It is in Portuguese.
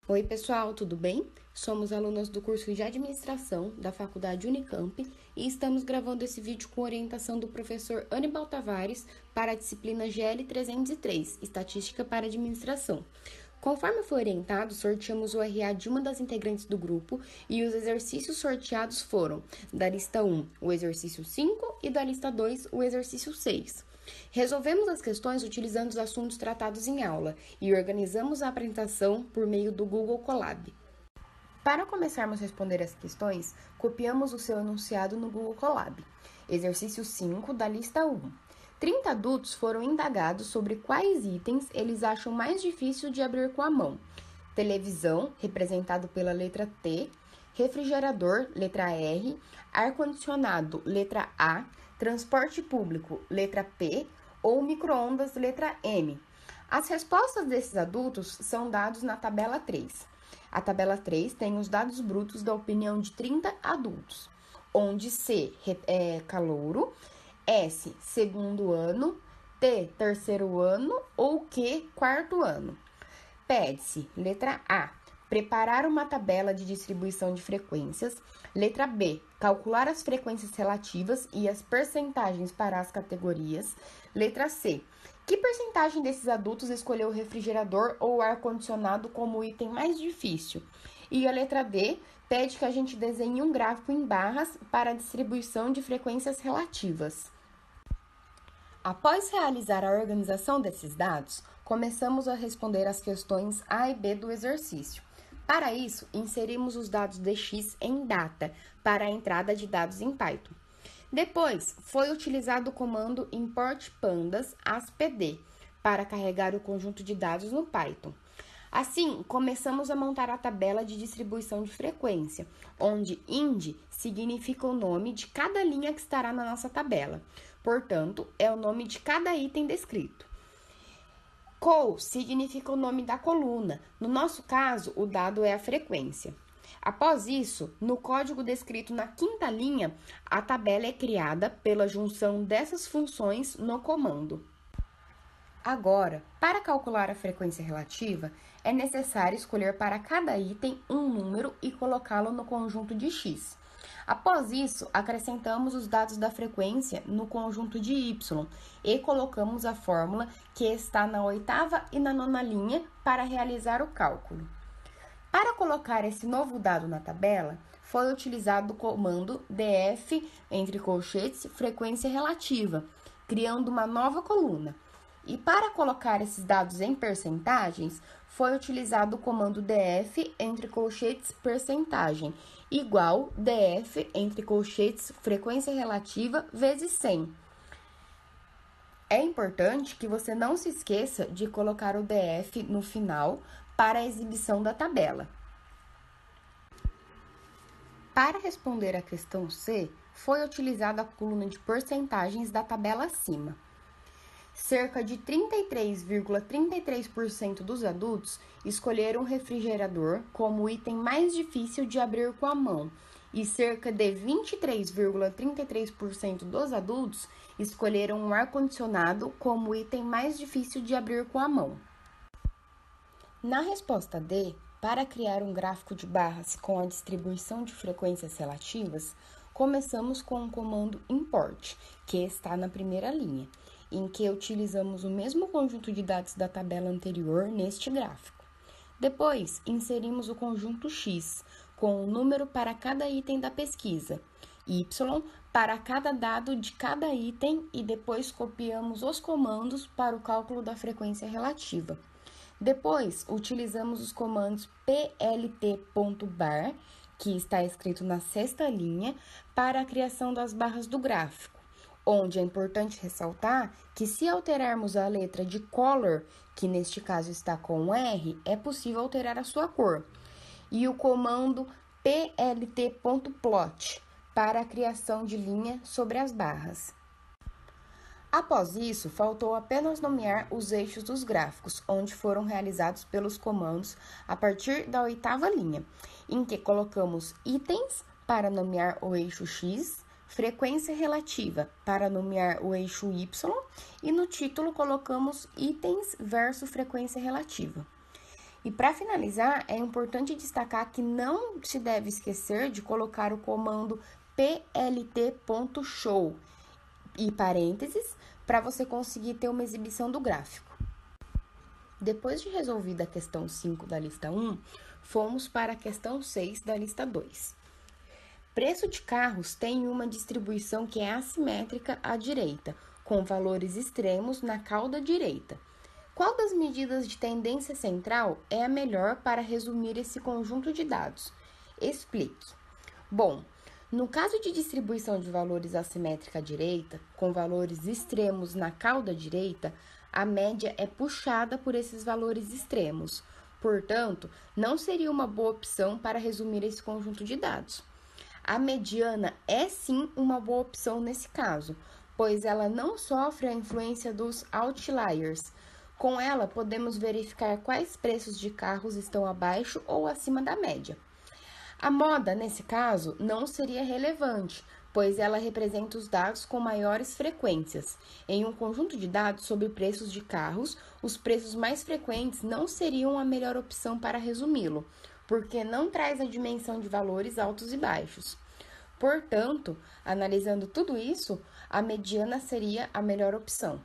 Oi, pessoal, tudo bem? Somos alunas do curso de Administração da Faculdade Unicamp e estamos gravando esse vídeo com orientação do professor Anibal Tavares para a disciplina GL 303, Estatística para Administração. Conforme foi orientado, sorteamos o RA de uma das integrantes do grupo e os exercícios sorteados foram, da lista 1, o exercício 5 e da lista 2, o exercício 6. Resolvemos as questões utilizando os assuntos tratados em aula e organizamos a apresentação por meio do Google Colab. Para começarmos a responder as questões, copiamos o seu enunciado no Google Colab. Exercício 5 da lista 1. 30 adultos foram indagados sobre quais itens eles acham mais difícil de abrir com a mão. Televisão, representado pela letra T, refrigerador, letra R, ar-condicionado, letra A, transporte público, letra P, ou micro-ondas, letra M. As respostas desses adultos são dados na tabela 3. A tabela 3 tem os dados brutos da opinião de 30 adultos, onde C é calouro, S, segundo ano, T, terceiro ano ou Q, quarto ano. Pede-se, letra A, preparar uma tabela de distribuição de frequências. Letra B, calcular as frequências relativas e as percentagens para as categorias. Letra C, que percentagem desses adultos escolheu o refrigerador ou ar-condicionado como item mais difícil? E a letra D pede que a gente desenhe um gráfico em barras para a distribuição de frequências relativas. Após realizar a organização desses dados, começamos a responder as questões A e B do exercício. Para isso, inserimos os dados dx em data para a entrada de dados em Python. Depois, foi utilizado o comando import pandas aspd para carregar o conjunto de dados no Python. Assim, começamos a montar a tabela de distribuição de frequência, onde indi significa o nome de cada linha que estará na nossa tabela. Portanto, é o nome de cada item descrito. Col significa o nome da coluna. No nosso caso, o dado é a frequência. Após isso, no código descrito na quinta linha, a tabela é criada pela junção dessas funções no comando. Agora, para calcular a frequência relativa, é necessário escolher para cada item um número e colocá-lo no conjunto de x. Após isso, acrescentamos os dados da frequência no conjunto de y e colocamos a fórmula que está na oitava e na nona linha para realizar o cálculo. Para colocar esse novo dado na tabela, foi utilizado o comando df, entre colchetes, frequência relativa, criando uma nova coluna. E para colocar esses dados em percentagens, foi utilizado o comando df, entre colchetes, percentagem, igual df, entre colchetes, frequência relativa, vezes 100. É importante que você não se esqueça de colocar o df no final para a exibição da tabela. Para responder a questão C, foi utilizada a coluna de porcentagens da tabela acima. Cerca de 33,33% dos adultos escolheram o refrigerador como o item mais difícil de abrir com a mão, e cerca de 23,33% dos adultos escolheram um ar-condicionado como o item mais difícil de abrir com a mão. Na resposta D, para criar um gráfico de barras com a distribuição de frequências relativas, começamos com o comando import, que está na primeira linha, em que utilizamos o mesmo conjunto de dados da tabela anterior neste gráfico. Depois, inserimos o conjunto x, com o número para cada item da pesquisa, y para cada dado de cada item e depois copiamos os comandos para o cálculo da frequência relativa. Depois, utilizamos os comandos plt.bar, que está escrito na sexta linha, para a criação das barras do gráfico, onde é importante ressaltar que se alterarmos a letra de color, que neste caso está com R, é possível alterar a sua cor, e o comando plt.plot, para a criação de linha sobre as barras. Após isso, faltou apenas nomear os eixos dos gráficos, onde foram realizados pelos comandos a partir da oitava linha, em que colocamos itens para nomear o eixo X, frequência relativa para nomear o eixo Y e no título colocamos itens versus frequência relativa. E para finalizar, é importante destacar que não se deve esquecer de colocar o comando plt.show e parênteses para você conseguir ter uma exibição do gráfico. Depois de resolvida a questão 5 da lista 1, fomos para a questão 6 da lista 2. Preço de carros tem uma distribuição que é assimétrica à direita, com valores extremos na cauda direita. Qual das medidas de tendência central é a melhor para resumir esse conjunto de dados? Explique. Bom, no caso de distribuição de valores assimétrica à direita, com valores extremos na cauda direita, a média é puxada por esses valores extremos. Portanto, não seria uma boa opção para resumir esse conjunto de dados. A mediana é sim uma boa opção nesse caso, pois ela não sofre a influência dos outliers. Com ela, podemos verificar quais preços de carros estão abaixo ou acima da média. A moda, nesse caso, não seria relevante, pois ela representa os dados com maiores frequências. Em um conjunto de dados sobre preços de carros, os preços mais frequentes não seriam a melhor opção para resumi-lo, porque não traz a dimensão de valores altos e baixos. Portanto, analisando tudo isso, a mediana seria a melhor opção.